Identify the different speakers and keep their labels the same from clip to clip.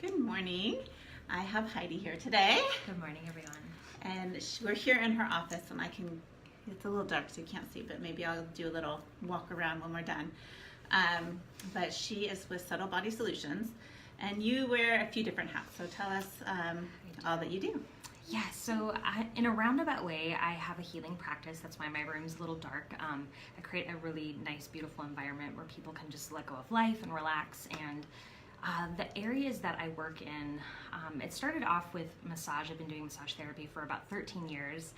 Speaker 1: Good morning. I have Heidi here today,
Speaker 2: Good morning, everyone.
Speaker 1: and we're here in her office, and it's a little dark so you can't see, but maybe I'll do a little walk around when we're done. But she is with Subtle Body Solutions, and you wear a few different hats, so tell us all that you do.
Speaker 2: Yeah, so in a roundabout way, I have a healing practice. That's why my room's a little dark. I create a really nice, beautiful environment where people can just let go of life and relax. And the areas that I work in, it started off with massage. I've been doing massage therapy for about 13 years.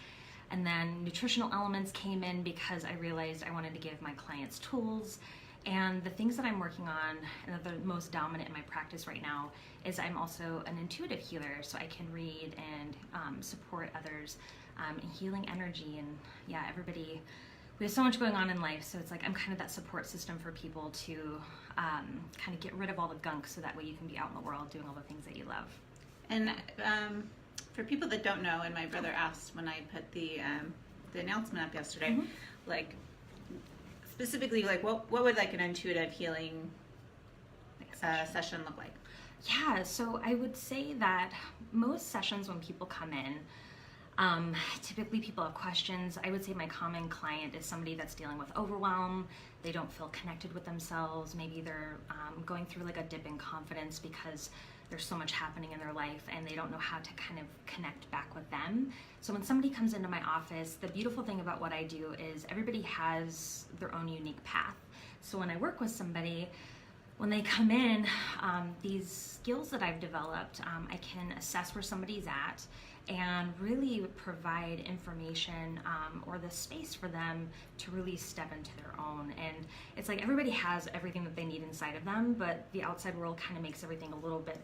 Speaker 2: And then nutritional elements came in because I realized I wanted to give my clients tools. And the things that I'm working on, and the most dominant in my practice right now, is I'm also an intuitive healer, so I can read and support others in healing energy. And yeah, everybody, we have so much going on in life, so it's like I'm kind of that support system for people to kind of get rid of all the gunk, so that way you can be out in the world doing all the things that you love.
Speaker 1: And for people that don't know, and my brother asked when I put the announcement up yesterday, like specifically, like what would like an intuitive healing session look like?
Speaker 2: Yeah, so I would say that most sessions when people come in, typically people have questions. I would say my common client is somebody that's dealing with overwhelm. They don't feel connected with themselves. Maybe they're going through like a dip in confidence because there's so much happening in their life and they don't know how to kind of connect back with them. So when somebody comes into my office, the beautiful thing about what I do is everybody has their own unique path. So when I work with somebody, when they come in, these skills that I've developed, I can assess where somebody's at and really provide information or the space for them to really step into their own. And it's like everybody has everything that they need inside of them, but the outside world kind of makes everything a little bit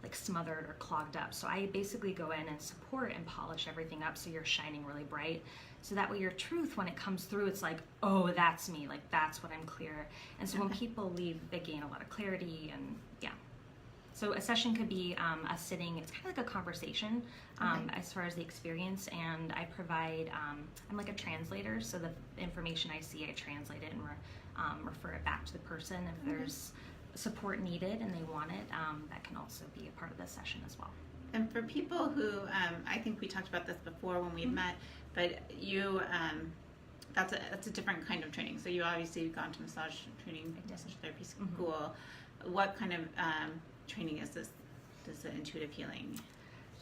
Speaker 2: like smothered or clogged up. So I basically go in and support and polish everything up so you're shining really bright. So that way your truth, when it comes through, it's like, oh, that's me, like that's what I'm clear. And so when people leave, they gain a lot of clarity. And yeah. So a session could be a sitting, it's kind of like a conversation as far as the experience, and I provide, I'm like a translator, so the information I see, I translate it and refer it back to the person. If there's support needed and they want it, that can also be a part of the session as well.
Speaker 1: And for people who, I think we talked about this before when we met, but you, that's a different kind of training. So you obviously have gone to massage training, massage therapy school. What kind of training is this the intuitive healing?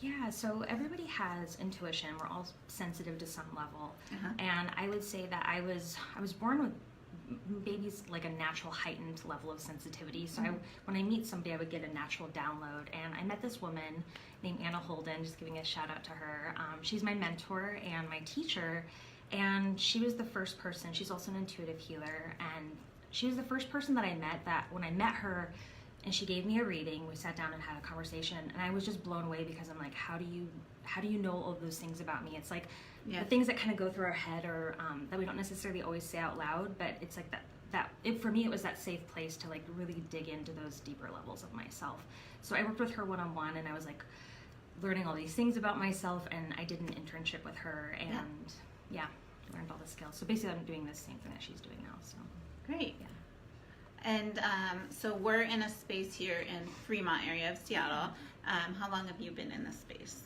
Speaker 2: Yeah, so everybody has intuition. We're all sensitive to some level. And I would say that I was born with babies like a natural heightened level of sensitivity. So when I meet somebody, I would get a natural download. And I met this woman named Anna Holden, just giving a shout out to her. She's my mentor and my teacher. And she was the first person, she's also an intuitive healer. And she was the first person that I met that when I met her, and she gave me a reading, we sat down and had a conversation, and I was just blown away because I'm like, how do you know all those things about me? It's like the things that kind of go through our head or that we don't necessarily always say out loud, but it's like for me, it was that safe place to like really dig into those deeper levels of myself. So I worked with her one-on-one, and I was like learning all these things about myself, and I did an internship with her, and learned all the skills. So basically I'm doing the same thing that she's doing now. So
Speaker 1: great.
Speaker 2: Yeah.
Speaker 1: And so we're in a space here in Fremont area of Seattle. How long have you been in this space?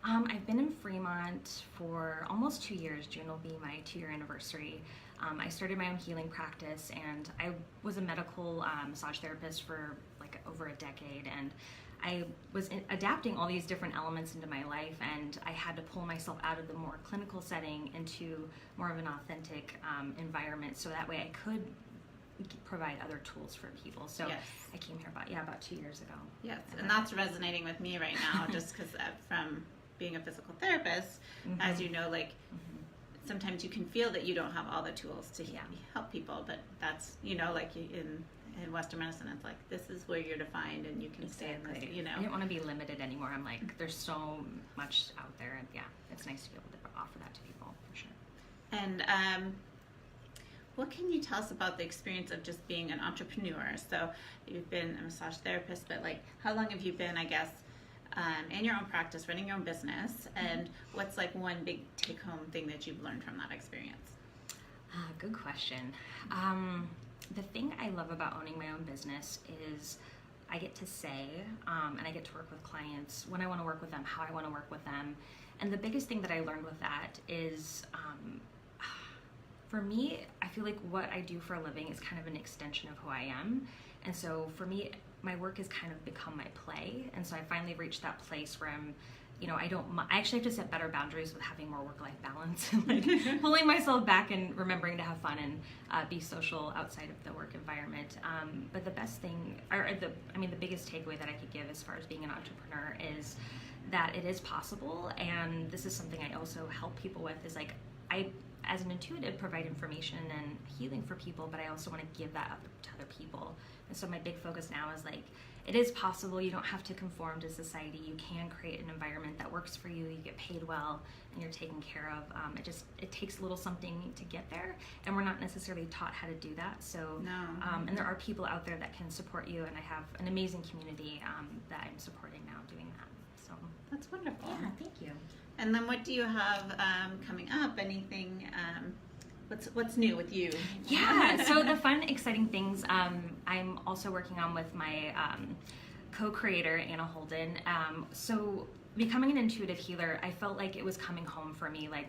Speaker 2: I've been in Fremont for almost 2 years. June will be my 2-year anniversary. I started my own healing practice, and I was a medical massage therapist for like over a decade, and I was adapting all these different elements into my life, and I had to pull myself out of the more clinical setting into more of an authentic environment, so that way I could provide other tools for people. So I came here about 2 years ago.
Speaker 1: Yes, and that's resonating with me right now, just because from being a physical therapist, as you know, like sometimes you can feel that you don't have all the tools to help people, but that's, you know, like in Western medicine, it's like, this is where you're defined and you can stay in this, you know.
Speaker 2: I didn't want to be limited anymore. I'm like, there's so much out there, and it's nice to be able to offer that to people, for sure.
Speaker 1: And what can you tell us about the experience of just being an entrepreneur? So you've been a massage therapist, but like, how long have you been, I guess, in your own practice, running your own business? And what's like one big take-home thing that you've learned from that experience?
Speaker 2: Good question. The thing I love about owning my own business is I get to say, and I get to work with clients when I want to work with them, how I want to work with them. And the biggest thing that I learned with that is, for me, I feel like what I do for a living is kind of an extension of who I am. And so for me, my work has kind of become my play. And so I finally reached that place where I'm, I actually have to set better boundaries with having more work-life balance and like pulling myself back and remembering to have fun and be social outside of the work environment. But the best thing, the biggest takeaway that I could give as far as being an entrepreneur is that it is possible. And this is something I also help people with, is like, I, as an intuitive, provide information and healing for people, but I also want to give that up to other people. And so my big focus now is like, it is possible. You don't have to conform to society. You can create an environment that works for you. You get paid well, and you're taken care of. It takes a little something to get there, and we're not necessarily taught how to do that. So, and there are people out there that can support you, and I have an amazing community that I'm supporting now doing that. So
Speaker 1: that's wonderful.
Speaker 2: Yeah, thank you.
Speaker 1: And then what do you have coming up? Anything? What's new with you?
Speaker 2: Yeah, so the fun, exciting things I'm also working on with my co-creator, Anna Holden. So becoming an intuitive healer, I felt like it was coming home for me. Like,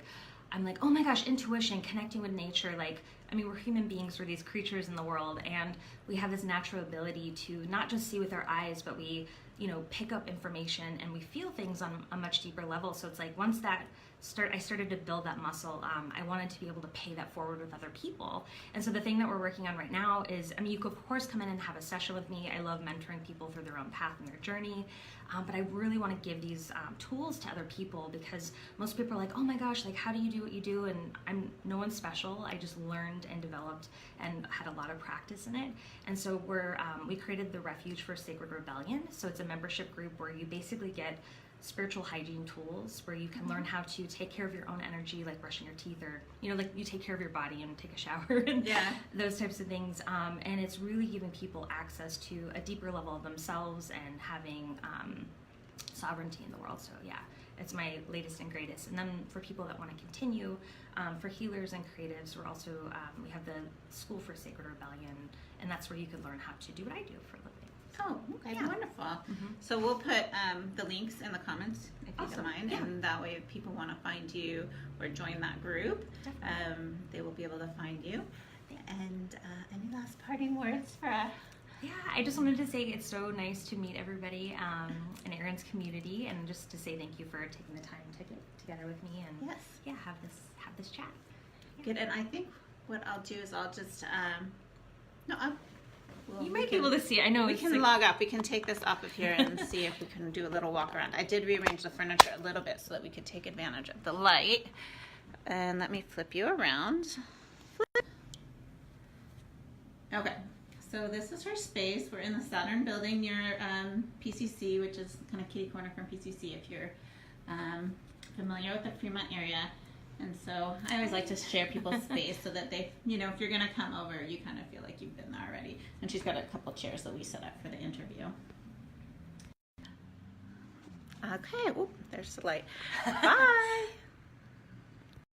Speaker 2: I'm like, oh my gosh, intuition, connecting with nature. Like, we're human beings, we're these creatures in the world, and we have this natural ability to not just see with our eyes, but we, pick up information and we feel things on a much deeper level. So it's like, once I started to build that muscle, I wanted to be able to pay that forward with other people. And so the thing that we're working on right now is, you could of course come in and have a session with me. I love mentoring people through their own path and their journey. But I really want to give these tools to other people, because most people are like, oh my gosh, like, how do you do what you do? And no one's special. I just learned and developed and had a lot of practice in it. And so we created the Refuge for Sacred Rebellion. So it's a membership group where you basically get spiritual hygiene tools, where you can learn how to take care of your own energy, like brushing your teeth, or like you take care of your body and take a shower and those types of things. And it's really giving people access to a deeper level of themselves and having sovereignty in the world. So yeah, it's my latest and greatest. And then for people that want to continue, for healers and creatives, we're also we have the School for Sacred Rebellion, and that's where you can learn how to do what I do for a living.
Speaker 1: Oh, okay, wonderful. So we'll put the links in the comments, if you don't mind, and that way if people want to find you or join that group, they will be able to find you. And any last parting words for us?
Speaker 2: Yeah, I just wanted to say it's so nice to meet everybody in Erin's community, and just to say thank you for taking the time to get together with me and have this chat.
Speaker 1: Good. And I think what I'll do is I'll just
Speaker 2: you might be able to see it. I know
Speaker 1: we can log off. We can take this off of here and see if we can do a little walk around. I did rearrange the furniture a little bit so that we could take advantage of the light. And let me flip you around. Okay, so this is her space. We're in the Saturn building near PCC, which is kind of kitty corner from PCC if you're familiar with the Fremont area. And so I always like to share people's space so that they, if you're going to come over, you kind of feel like you've been there already. And she's got a couple chairs that we set up for the interview. Okay, there's the light. Bye.